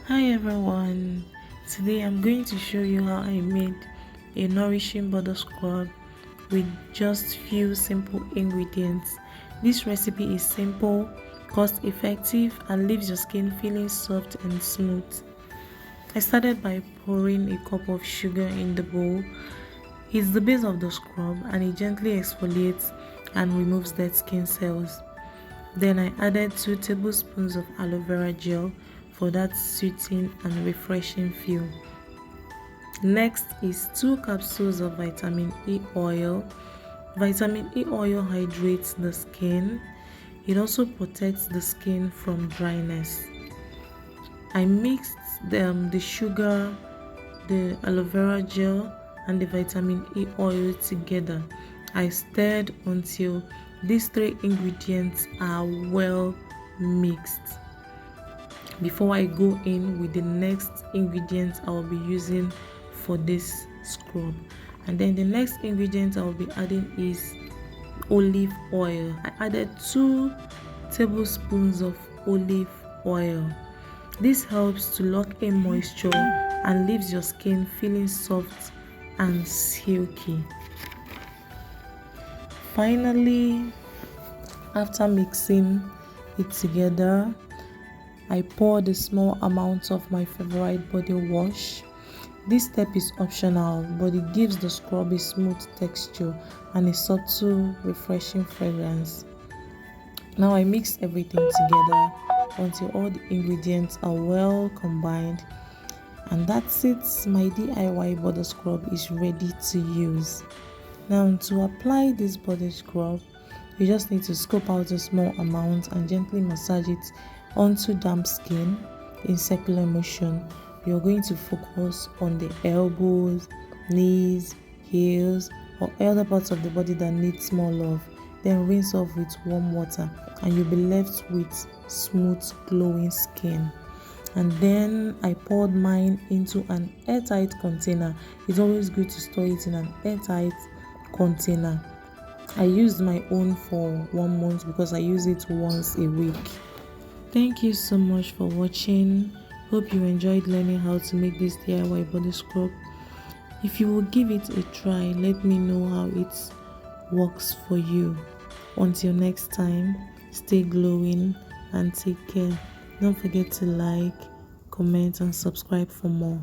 Hi everyone, today I'm going to show you how I made a nourishing body scrub with just few simple ingredients. This recipe is simple, cost effective and leaves your skin feeling soft and smooth. I started by pouring a cup of sugar in the bowl. It's the base of the scrub and it gently exfoliates and removes dead skin cells. Then I added 2 tablespoons of aloe vera gel for that soothing and refreshing feel. Next is 2 capsules of vitamin E oil. Vitamin E oil hydrates the skin. It also protects the skin from dryness. I mixed the sugar, the aloe vera gel and the vitamin E oil together. I stirred until these 3 ingredients are well mixed before I go in with the next ingredients I will be using for this scrub. And then the next ingredient I will be adding is olive oil. I added 2 tablespoons of olive oil. This helps to lock in moisture and leaves your skin feeling soft and silky. Finally, after mixing it together, I poured a small amount of my favorite body wash. This step is optional, but it gives the scrub a smooth texture and a subtle, refreshing fragrance. Now I mix everything together until all the ingredients are well combined. And that's it, my DIY body scrub is ready to use. Now to apply this body scrub, you just need to scoop out a small amount and gently massage it onto damp skin in circular motion. You're going to focus on the elbows, knees, heels, or other parts of the body that need more love. Then rinse off with warm water and you'll be left with smooth glowing skin. And then I poured mine into an airtight container. It's always good to store it in an airtight container. I used my own for 1 month because I use it once a week. Thank you so much for watching. Hope you enjoyed learning how to make this DIY body scrub. If you will give it a try, let me know how it works for you. Until next time, stay glowing and take care. Don't forget to like, comment and subscribe for more.